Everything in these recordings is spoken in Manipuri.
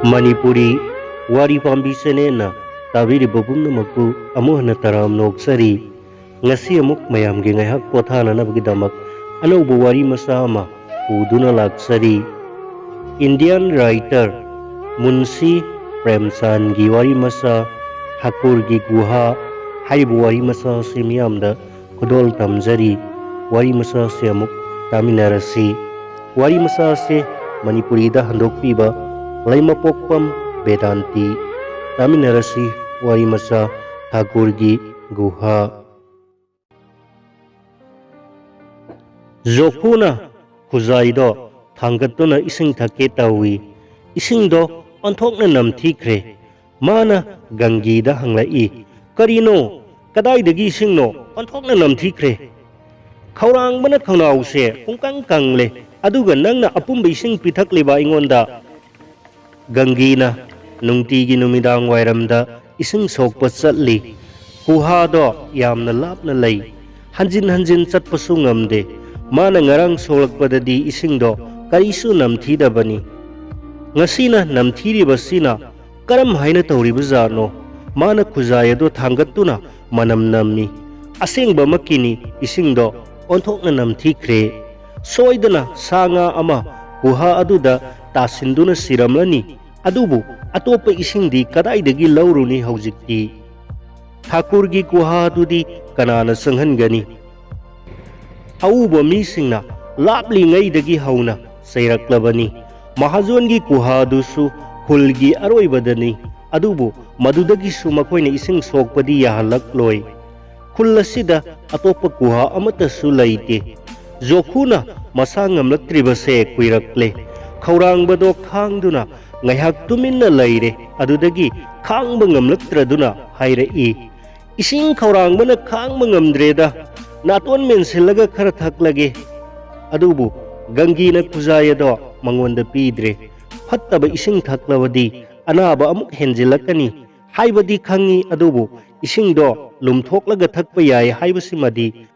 Manipuri wari pambi senena tabiri babumnamakku amuh hana taram noksari ngasi amuk mayam ge ngaihak pothana nabgidamak anauba wari masa ama uduna laksari. Indian writer Munshi Premchand gi wari masa Thakur gi Guha haibu wari masa se miyamda khudol tamjari. Wari masa se amuk taminarasi. Wari masa se Manipuri da handokpiba Laimapokpam Vedanti taminarasi wari masa Thakur gi Guha. Jokhuna khuzaido thangatuna ising thake tawi. Ising do onthokna namthikre. Mana Gangi da hanglai. Karino kadaidagi ising no onthokna namthikre. Khaurang bana khaunause pungkang kangle aduga nangna apumba ising pithakleba ingonda. Gangina nungtigi numidang wairamda ising sokpa chatli. Guha do yamna lapna lay. Hanjin hanjin chatpasu ngamde. Mana ngarang solakpadadi ising do karisu namthidabani. Ngasina namthiriba sina karam haina tawriba jano. Mana khuzayado thangatuna manam nammi. Asengba makini ising do onthokna namthikre. Soidana sanga ama guha aduda tasinduna siramlani adubu atopa isingdi kadaidagi lauruni haujikti. Thakur gi guha adudi kanana sanghangani. Auba misingna lapli ngaidagi hauna sairaklabani. Mahajon gi guha adusu hulgi aroibadani. Adubu madudagi su makoina ising sokpadi yahalakloi. Kullasida atopa guha amatasu laite. Jokhuna masa ngamlaktribase kuirakle. Khaurang-bado khangduna ngaihak tuminna laire adudagi khangba ngamlaktraduna hairai. Ising khaurang-bana khangba ngamdreda naton mensilaga khara thaklage. Adubu Gangina khuzayado mangonda pidre. Fattaba ising thaklawadi anaba amuk henjilakani haibadi khangi adubu ising do lumthoklaga thakpa yai haibasimadi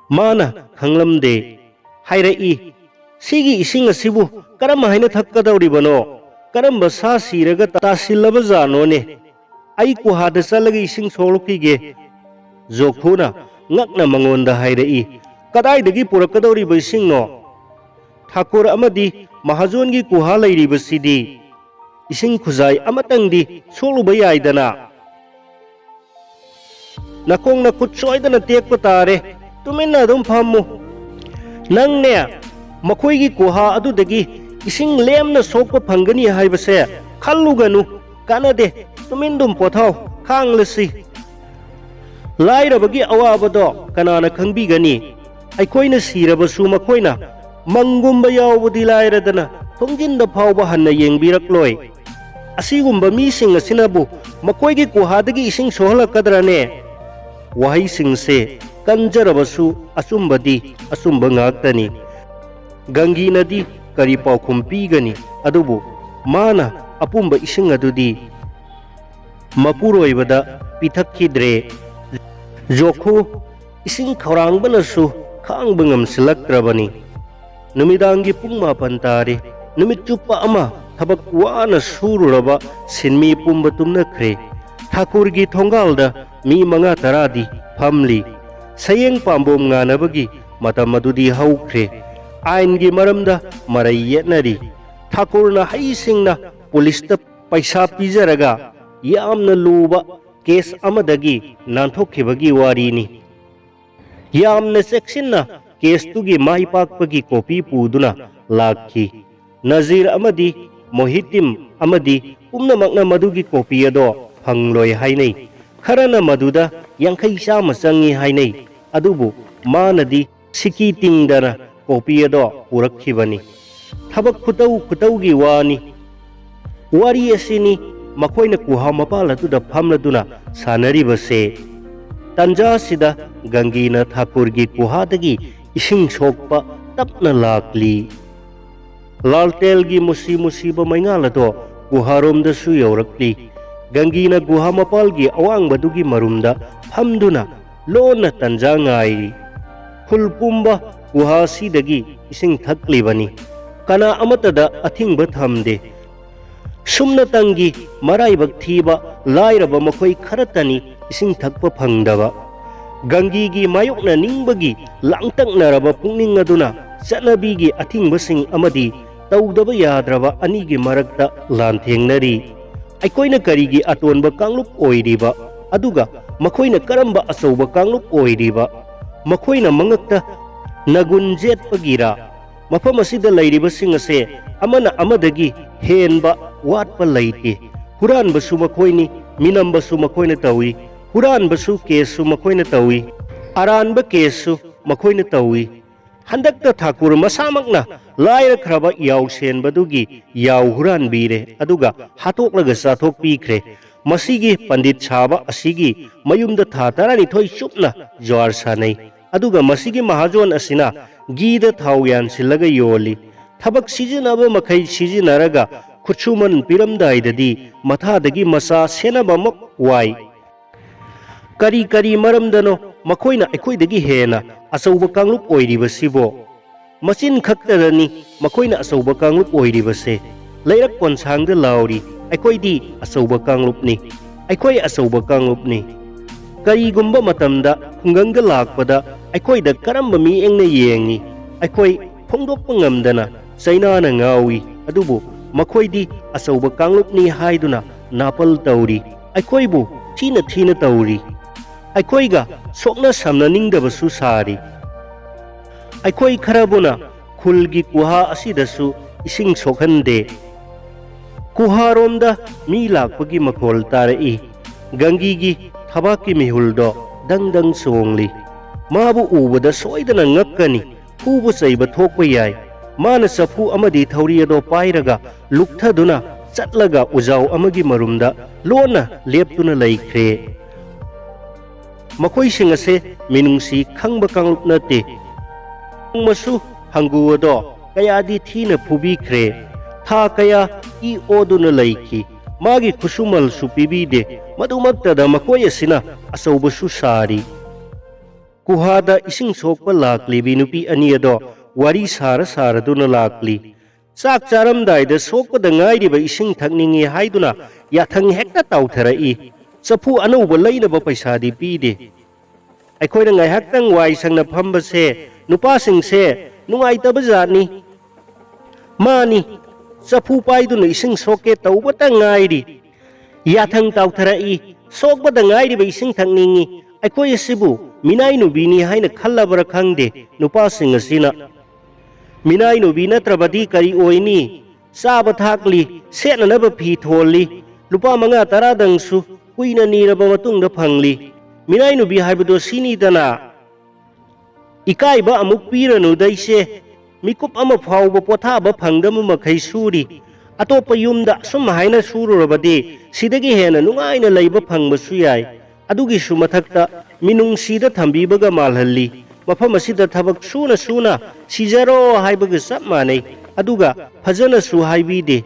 mana khanglamde hairai. Sigi ising asibu karam haina thakkadauribano karamba sa siraga tasilaba jano ne ai kuhada chalaga ising solukige. Jokhuna ngakna mangonda hairai kadaidagi purakadauriba ising no. Thakur amadi Mahajon gi kuha lairibasidi ising khuzai amatangdi soluba yaidana. Nakong nakut soidana tekpa tare tuminna adum phammu. Nangne makoigi kuha adudagi ising lemna sokpa phangani haibase khalluganu kanade tumindum pothau khanglasi. Lairabagi awabado kanana khangbigani aikoina sirabasu makoina mangumba yawbudi lairadana thongjinda phawba hanna yengbirakloi. Asigumba mising asinabu makoigi kuhadagi ising sohalakadrane. Wahai singse kanjarabasu asumbadi asumba ngaktani. Gangi nadi kari paukhum pigani adubu mana apumba ising adudi mapuroibada pithakidre. Jokhu ising khaurangbanasu khangba ngamsilakrabani. Numidangi pung 8 tare numit chupa ama thabak wana sururaba sinmi pumba tumnakre. Thakur gi thongalda mi manga taradi phamli. Sayeng pambom nganabagi matam adudi haukre. Ain gi maramda marai yetnari. Thakurna haisingna polista paisa pijaraga yamna luba case amadagi nanthokkhibagi warini. Yamna cheksinna case tugi maipakpagi copy puduna lakhi. Nazir amadi Mohitim amadi pumnamakna madugi copy ado phangloi hainai. Kharana maduda yankhai chama changi hainai. Adubu manadi siki tingdana copy ado purakhibani. Thabak khutaugi wani. Wari asini makoina kuha mapal atuda phamladuna sanaribase. Tanja sida Gangina Thakur gi kuhadagi ising sokpa tapna lakli. Laltel gi musiba maingalado guharomda su yaurakli. Gangina guha mapal gi awang badugi marumda phamduna lona tanja ngai. Khulpumba guha sidagi ising thaklibani. Kana amatada athingba thamde. ꯁꯨꯝꯅꯇꯪꯒꯤ ꯃꯔꯥꯏꯕꯛ ꯊꯤꯕ ꯂꯥꯏꯔꯕ ꯃꯈꯣꯏ ꯈꯔꯇꯅꯤ ꯏꯁꯤꯡ ꯊꯛꯄ ꯐꯪꯗꯕ꯫ ꯒꯪꯒꯤꯒꯤ ꯃꯥꯌꯣꯛꯅꯅꯤꯡꯕꯒꯤ ꯂꯥꯡꯇꯛꯅꯔꯕ ꯄꯨꯛꯅꯤꯡ ꯑꯗꯨꯅ ꯆꯠꯅꯕꯤꯒꯤ ꯑꯊꯤꯡꯕꯁꯤꯡ ꯑꯃꯗꯤ ꯇꯧꯗꯕ ꯌꯥꯗ꯭ꯔꯕ ꯑꯅꯤꯒꯤ ꯃꯔꯛꯇ ꯂꯥꯟꯊꯦꯡꯅꯔꯤ꯫ ꯑꯩꯈꯣꯏꯅ ꯀꯔꯤꯒꯤ ꯑꯇꯣꯟꯕ ꯀꯥꯡꯂꯨꯞ ꯑꯣꯏꯔꯤꯕ ꯑꯗꯨꯒ ꯃꯈꯣꯏꯅ ꯀꯔꯝꯕ ꯑꯆꯧꯕ ꯀꯥꯡꯂꯨꯞ ꯑꯣꯏꯔꯤꯕ? ꯃꯈꯣꯏꯅ ꯃꯉꯛꯇ ꯅꯒꯨꯟ ꯖꯦꯠꯄꯒꯤꯔ? ꯃꯐꯝ ꯑꯁꯤꯗ ꯂꯩꯔꯤꯕꯁꯤꯡ ꯑꯁꯦ ꯑꯃꯅ ꯑꯃꯗꯒꯤ ꯍꯦꯟꯕ ꯋꯥꯠꯄ ꯂꯩꯇꯦ꯫ ꯍꯨꯔꯥꯟꯕꯁꯨ ꯃꯈꯣꯏꯅꯤ, ꯃꯤꯅꯝꯕꯁꯨ ꯃꯈꯣꯏꯅ ꯇꯧꯏ, ꯍꯨꯔꯥꯟꯕꯁꯨ ꯀꯦꯁꯁꯨ ꯃꯈꯣꯏꯅ ꯇꯧꯏ, ꯑꯔꯥꯟꯕ ꯀꯦꯁꯁꯨ ꯃꯈꯣꯏꯅ ꯇꯧꯏ꯫ ꯍꯟꯗꯛꯇ ꯊꯥꯀꯨꯔ ꯃꯁꯥꯃꯛꯅ ꯂꯥꯏꯔꯈ꯭ꯔꯕ ꯌꯥꯎꯁꯦꯟꯕꯗꯨꯒꯤ ꯌꯥꯎ ꯍꯨꯔꯥꯟꯕꯤꯔꯦ ꯑꯗꯨꯒ ꯍꯥꯠꯇꯣꯛꯂꯒ ꯆꯥꯊꯣꯛꯄꯤꯈ꯭ꯔꯦ꯫ ꯃꯁꯤꯒꯤ ꯄꯟꯗꯤꯠ ꯁꯥꯕ ꯑꯁꯤꯒꯤ ꯃꯌꯨꯝꯗ ꯊꯥ 12 ꯆꯨꯞꯅ ꯖ꯭ꯋꯥꯔ ꯁꯥꯟꯅꯩ ꯑꯗꯨꯒ ꯃꯁꯤꯒꯤ ꯃꯍꯥꯖꯣꯟ ꯑꯁꯤꯅ ꯘꯤꯗ ꯊꯥꯎ ꯌꯥꯟꯁꯤꯜꯂꯒ ꯌꯣꯜꯂꯤ꯫ ꯊꯕꯛ ꯁꯤꯖꯤꯟꯅꯕ ꯃꯈꯩ ꯁꯤꯖꯤꯟꯅꯔꯒ ꯈꯨꯠꯁꯨꯃꯟ ꯄꯤꯔꯝꯗꯥꯏꯗꯗꯤ ꯃꯊꯥꯗꯒꯤ ꯃꯆꯥ ꯁꯦꯟꯅꯕꯃꯛ ꯋꯥꯏ꯫ ꯀꯔꯤ ꯀꯔꯤ ꯃꯔꯝꯗꯅꯣ ꯃꯈꯣꯏꯅ ꯑꯩꯈꯣꯏꯗꯒꯤ ꯍꯦꯟꯅ ꯑꯆꯧꯕ ꯀꯥꯡꯂꯨꯞ ꯑꯣꯏꯔꯤꯕꯁꯤꯕꯣ? ꯃꯆꯤꯟ ꯈꯛꯇꯗꯅꯤ ꯃꯈꯣꯏꯅ ꯑꯆꯧꯕ ꯀꯥꯡꯂꯨꯞ ꯑꯣꯏꯔꯤꯕꯁꯦ꯫ ꯂꯩꯔꯛ ꯀꯣꯟꯁꯥꯡꯗ ꯂꯥꯎꯔꯤ, ꯑꯩꯈꯣꯏꯗꯤ ꯑꯆꯧꯕ ꯀꯥꯡꯂꯨꯞꯅꯤ, ꯑꯩꯈꯣꯏ ꯑꯆꯧꯕ ꯀꯥꯡꯂꯨꯞꯅꯤ꯫ ꯀꯔꯤꯒꯨꯝꯕ ꯃꯇꯝꯗ ꯈꯨꯡꯒꯪꯗ ꯂꯥꯛꯄꯗ ꯑꯩꯈꯣꯏꯗ ꯀꯔꯝꯕ ꯃꯤꯠꯌꯦꯡꯅ ꯌꯦꯡꯏ? ꯑꯩꯈꯣꯏ ꯐꯣꯡꯗꯣꯛꯄ ꯉꯝꯗꯅ ꯆꯩꯅꯥꯅ ꯉꯥꯎꯏ, ꯑꯗꯨꯕꯨ ꯃꯈꯣꯏꯗꯤ ꯑꯆꯧꯕ ꯀꯥꯡꯂꯨꯞꯅꯤ ꯍꯥꯏꯗꯨꯅ ꯅꯥꯄꯜ ꯇꯧꯔꯤ, ꯑꯩꯈꯣꯏꯕꯨ ꯊꯤꯅ ꯊꯤꯅ ꯇꯧꯔꯤ꯫ ꯑꯩꯈꯣꯏꯒ ꯁꯣꯛꯅ ꯁꯝꯅꯅꯤꯡꯗꯕꯁꯨ ꯁꯥꯔꯤ꯫ ꯑꯩꯈꯣꯏ ꯈꯔꯕꯨꯅ ꯈꯨꯜꯒꯤ ꯀꯨꯍꯥ ꯑꯁꯤꯗꯁꯨ ꯏꯁꯤꯡ ꯁꯣꯛꯍꯟꯗꯦ꯫ ꯀꯨꯍꯥꯔꯣꯝꯗ ꯃꯤ ꯂꯥꯛꯄꯒꯤ ꯃꯈꯣꯜ ꯇꯥꯔꯛꯏ꯫ ꯒꯪꯒꯤꯒꯤ ꯊꯕꯥꯛꯀꯤ ꯃꯤꯍꯨꯜꯗꯣ ꯗꯪ ꯗꯪ ꯆꯣꯡꯂꯤ꯫ ꯃꯥꯕꯨ ꯎꯕꯗ ꯁꯣꯏꯗꯅ ꯉꯛꯀꯅꯤ, ꯐꯨꯕ ꯆꯩꯕ ꯊꯣꯛꯄ ꯌꯥꯏ꯫ ꯃꯥꯅ ꯆꯐꯨ ꯑꯃꯗꯤ ꯊꯧꯔꯤ ꯑꯗꯣ ꯄꯥꯏꯔꯒ ꯂꯨꯛꯊꯗꯨꯅ ꯆꯠꯂꯒ ꯎꯖꯥꯎ ꯑꯃꯒꯤ ꯃꯔꯨꯝꯗ ꯂꯣꯟꯅ ꯂꯦꯞꯇꯨꯅ ꯂꯩꯈ꯭ꯔꯦ꯫ ꯃꯈꯣꯏꯁꯤꯡ ꯑꯁꯦ ꯃꯤꯅꯨꯡꯁꯤ ꯈꯪꯕ ꯀꯥꯡꯂꯨꯞ ꯅꯠꯇꯦ꯫ ꯅꯣꯡꯃꯁꯨ ꯍꯪꯒꯨ ꯑꯗꯣ ꯀꯌꯥꯗꯤ ꯊꯤꯅ ꯐꯨꯕꯤꯈ꯭ꯔꯦ꯫ ꯊꯥ ꯀꯌꯥ ꯏ ꯑꯣꯗꯨꯅ ꯂꯩꯈꯤ꯫ ꯃꯥꯒꯤ ꯈꯨꯠꯁꯨꯃꯜꯁꯨ ꯄꯤꯕꯤꯗꯦ꯫ ꯃꯗꯨꯃꯛꯇꯗ ꯃꯈꯣꯏ ꯑꯁꯤꯅ ꯑꯆꯧꯕꯁꯨ ꯁꯥꯔꯤ꯫ ꯀꯨꯍꯥꯗ ꯏꯁꯤꯡ ꯁꯣꯛꯄ ꯂꯥꯛꯂꯤꯕꯤ ꯅꯨꯄꯤ ꯑꯅꯤ ꯑꯗꯣ ꯋꯥꯔꯤ ꯁꯥꯔ ꯁꯥꯔꯗꯨꯅ ꯂꯥꯛꯂꯤ꯫ ꯆꯥꯛ ꯆꯥꯔꯝꯗꯥꯏꯗ ꯁꯣꯛꯄꯗ ꯉꯥꯏꯔꯤꯕ ꯏꯁꯤꯡ ꯊꯛꯅꯤꯡꯉꯤ ꯍꯥꯏꯗꯨꯅ ꯌꯥꯊꯪ ꯍꯦꯛꯇ ꯇꯥꯎꯊꯔꯛꯏ꯫ ꯆꯐꯨ ꯑꯅꯧꯕ ꯂꯩꯅꯕ ꯄꯩꯁꯥꯗꯤ ꯄꯤꯗꯦ꯫ ꯑꯩꯈꯣꯏꯅ ꯉꯥꯏꯍꯥꯛꯇꯪ ꯋꯥꯏ ꯁꯪꯅ ꯐꯝꯕꯁꯦ ꯅꯨꯄꯥꯁꯤꯡꯁꯦ ꯅꯨꯡꯉꯥꯏꯇꯕ ꯖꯥꯠꯅꯤ꯫ ꯃꯥꯅꯤ, ꯆꯐꯨ ꯄꯥꯏꯗꯨꯅ ꯏꯁꯤꯡ ꯁꯣꯛꯀꯦ ꯇꯧꯕꯇ ꯉꯥꯏꯔꯤ, ꯌꯥꯊꯪ ꯇꯥꯎꯊꯔꯛꯏ, ꯁꯣꯛꯄꯗ ꯉꯥꯏꯔꯤꯕ ꯏꯁꯤꯡ ꯊꯛꯅꯤꯡꯉꯤ꯫ ꯑꯩꯈꯣꯏ ꯑꯁꯤꯕꯨ ꯃꯤꯅꯥꯏ ꯅꯨꯕꯤꯅꯤ ꯍꯥꯏꯅ ꯈꯜꯂꯕ꯭ꯔꯥ ꯈꯪꯗꯦ ꯅꯨꯄꯥꯁꯤꯡ ꯑꯁꯤꯅ꯫ ꯃꯤꯅꯥꯏ ꯅꯨꯕꯤ ꯅꯠꯇ꯭ꯔꯕꯗꯤ ꯀꯔꯤ ꯑꯣꯏꯅꯤ? ꯆꯥꯕ ꯊꯥꯛꯂꯤ, ꯁꯦꯠꯅꯅꯕ ꯐꯤ ꯊꯣꯜꯂꯤ, ꯂꯨꯄꯥ 5-10ꯗꯪꯁꯨ ꯀꯨꯏꯅ ꯅꯤꯔꯕ ꯃꯇꯨꯡꯗ ꯐꯪꯂꯤ꯫ ꯃꯤꯅꯥꯏ ꯅꯨꯕꯤ ꯍꯥꯏꯕꯗꯣ ꯁꯤꯅꯤꯗꯅ꯫ ꯏꯀꯥꯏꯕ ꯑꯃꯨꯛ ꯄꯤꯔꯅꯨꯗꯩꯁꯦ, ꯃꯤꯀꯨꯞ ꯑꯃ ꯐꯥꯎꯕ ꯄꯣꯊꯥꯕ ꯐꯪꯗꯕ ꯃꯈꯩ ꯁꯨꯔꯤ꯫ ꯑꯇꯣꯞꯄ ꯌꯨꯝꯗ ꯁꯨꯝ ꯍꯥꯏꯅ ꯁꯨꯔꯨꯔꯕꯗꯤ ꯁꯤꯗꯒꯤ ꯍꯦꯟꯅ ꯅꯨꯡꯉꯥꯏꯅ ꯂꯩꯕ ꯐꯪꯕꯁꯨ ꯌꯥꯏ꯫ ꯑꯗꯨꯒꯤꯁꯨ ꯃꯊꯛꯇ ꯃꯤꯅꯨꯡꯁꯤꯗ ꯊꯝꯕꯤꯕꯒ ꯃꯥꯜꯍꯜꯂꯤ꯫ ꯃꯐꯝ ꯑꯁꯤꯗ ꯊꯕꯛ ꯁꯨꯅ ꯁꯨꯅ ꯁꯤꯖꯔꯣ ꯍꯥꯏꯕꯒ ꯆꯞ ꯃꯥꯟꯅꯩ, ꯑꯗꯨꯒ ꯐꯖꯅꯁꯨ ꯍꯥꯏꯕꯤꯗꯦ꯫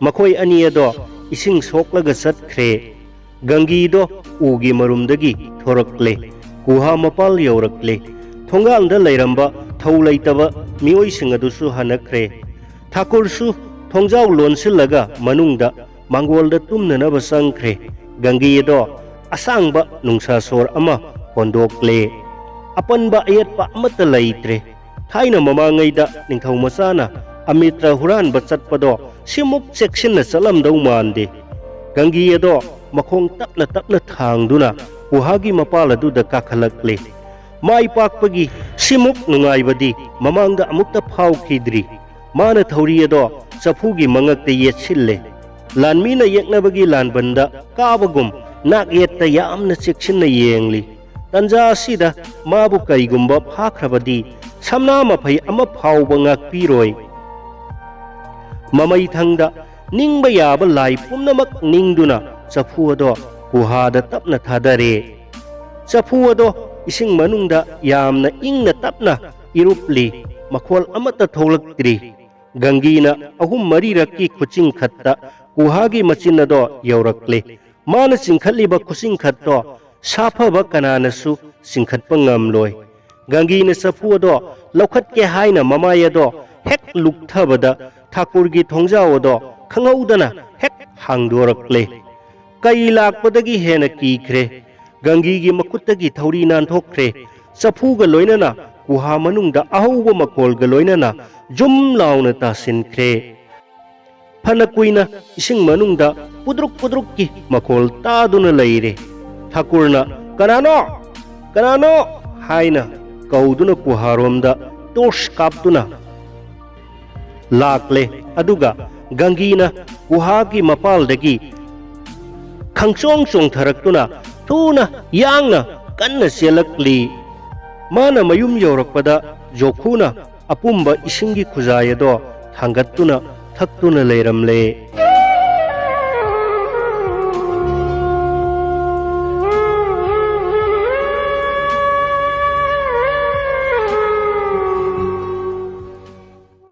ꯃꯈꯣꯏ ꯑꯅꯤ ꯑꯗꯣ ꯏꯁꯤꯡ ꯁꯣꯛꯂꯒ ꯆꯠꯈ꯭ꯔꯦ꯫ ꯒꯪꯒꯤꯗꯣ ꯎꯒꯤ ꯃꯔꯨꯝꯗꯒꯤ ꯊꯣꯔꯛꯂꯦ, ꯒꯨꯍꯥ ꯃꯄꯥꯜ ꯌꯧꯔꯛꯂꯦ꯫ ꯊꯣꯡꯒꯥꯟꯗ ꯂꯩꯔꯝꯕ ꯊꯧ ꯂꯩꯇꯕ ꯃꯤꯑꯣꯏꯁꯤꯡ ꯑꯗꯨꯁꯨ ꯍꯟꯅꯈ꯭ꯔꯦ꯫ ꯊꯥꯀꯨꯔꯁꯨ ꯊꯣꯡꯖꯥꯎ ꯂꯣꯟꯁꯤꯜꯂꯒ ꯃꯅꯨꯡꯗ ꯃꯥꯡꯒꯣꯜꯗ ꯇꯨꯝꯅꯅꯕ ꯆꯪꯈ꯭ꯔꯦ꯫ ꯒꯪꯒꯤ ꯑꯗꯣ ꯑꯁꯥꯡꯕ ꯅꯨꯡꯁꯥꯁꯣꯔ ꯑꯃ ꯍꯣꯟꯗꯣꯛꯂꯦ꯫ ꯑꯄꯟꯕ ꯑꯌꯦꯠꯄ ꯑꯃꯠꯇ ꯂꯩꯇ꯭ꯔꯦ꯫ ꯊꯥꯏꯅ ꯃꯃꯥꯡꯉꯩꯗ ꯅꯤꯡꯊꯧ ꯃꯆꯥꯅ ꯑꯃꯤꯇ꯭ꯔ ꯍꯨꯔꯥꯟꯕ ꯆꯠꯄꯗꯣ ꯁꯤꯃꯨꯛ ꯆꯦꯛꯁꯤꯟꯅ ꯆꯠꯂꯝꯗꯧ ꯃꯥꯟꯗꯦ꯫ ꯒꯪꯒꯤ ꯑꯗꯣ ꯃꯈꯣꯡ ꯇꯞꯅ ꯇꯞꯅ ꯊꯥꯡꯗꯨꯅ ꯒꯨꯍꯥꯒꯤ ꯃꯄꯥꯜ ꯑꯗꯨꯗ ꯀꯥꯈꯠꯂꯛꯂꯦ꯫ ꯃꯥꯏ ꯄꯥꯛꯄꯒꯤ ꯁꯤꯃꯨꯛ ꯅꯨꯡꯉꯥꯏꯕꯗꯤ ꯃꯃꯥꯡꯗ ꯑꯃꯨꯛꯇ ꯐꯥꯎꯈꯤꯗ꯭ꯔꯤ꯫ ꯃꯥꯅ ꯊꯧꯔꯤ ꯑꯗꯣ ꯆꯐꯨꯒꯤ ꯃꯉꯛꯇ ꯌꯦꯠꯁꯤꯜꯂꯦ꯫ ꯂꯥꯟꯃꯤꯅ ꯌꯦꯛꯅꯕꯒꯤ ꯂꯥꯟꯕꯟꯗ ꯀꯥꯕꯒꯨꯝ ꯅꯥꯛ ꯌꯦꯠꯇ ꯌꯥꯝꯅ ꯆꯦꯛꯁꯤꯟꯅ ꯌꯦꯡꯂꯤ꯫ ꯇꯟꯖꯥ ꯑꯁꯤꯗ ꯃꯥꯕꯨ ꯀꯔꯤꯒꯨꯝꯕ ꯐꯥꯈ꯭ꯔꯕꯗꯤ ꯁꯝꯅꯥ ꯃꯐꯩ ꯑꯃ ꯐꯥꯎꯕ ꯉꯥꯛꯄꯤꯔꯣꯏ꯫ ꯃꯃꯩꯊꯪꯗ ꯅꯤꯡꯕ ꯌꯥꯕ ꯂꯥꯏ ꯄꯨꯝꯅꯃꯛ ꯅꯤꯡꯗꯨꯅ ꯆꯐꯨ ꯑꯗꯣ ꯒꯨꯍꯥꯗ ꯇꯞꯅ ꯊꯥꯗꯔꯦ꯫ ꯆꯐꯨ ꯑꯗꯣ ꯏꯁꯤꯡ ꯃꯅꯨꯡꯗ ꯌꯥꯝꯅ ꯏꯪꯅ ꯇꯞꯅ ꯏꯔꯨꯞꯂꯤ꯫ ꯃꯈꯣꯜ ꯑꯃꯠꯇ ꯊꯣꯛꯂꯛꯇ꯭ꯔꯤ꯫ ꯒꯪꯒꯤꯅ 3-4ꯔꯛꯀꯤ ꯈꯨꯆꯤꯡꯈꯠꯇ ꯒꯨꯍꯥꯒꯤ ꯃꯆꯤꯟ ꯑꯗꯣ ꯌꯧꯔꯛꯂꯦ꯫ ꯃꯥꯅ ꯆꯤꯡꯈꯠꯂꯤꯕ ꯈꯨꯆꯤꯡꯈꯠꯇꯣ ꯁꯥꯐꯕ ꯀꯅꯥꯅꯁꯨ ꯆꯤꯡꯈꯠꯄ ꯉꯝꯂꯣꯏ꯫ ꯒꯪꯒꯤꯅ ꯆꯐꯨ ꯑꯗꯣ ꯂꯧꯈꯠꯀꯦ ꯍꯥꯏꯅ ꯃꯃꯥꯏ ꯑꯗꯣ ꯍꯦꯛ ꯂꯨꯛꯊꯕꯗ ꯊꯥꯀꯨꯔꯒꯤ ꯊꯣꯡꯖꯥꯎ ꯑꯗꯣ खंगौदना हेक हांदोरक्ले कई लाकपदगी हेन कीख्रे गंगी की मकुत्तगी थौरी नानथोख्रे चफूगा लोइनना गुहा मनुंगदा अहौबा मकोलगा लोइनना जुम लाउना तासिनख्रे फन कुइना इसिंग मनुंगदा पुद्रुक पुद्रुक की मकोल तादुना लैरे ठाकुरना कनानो कनानो हाइना कौदुना गुहारोमदा टोर्च कापतुना लाकले अदुगा गंगीना गुहा की मपालदगी खंगचोंग चोंगथरक्तुना थूना यांगना कन्ना चेलक्ली माना मयुम यौरक्पदा जोखुना अपुंबा इसिंगी खुजायदो थांगत्तुना थक्तुना लेरमले।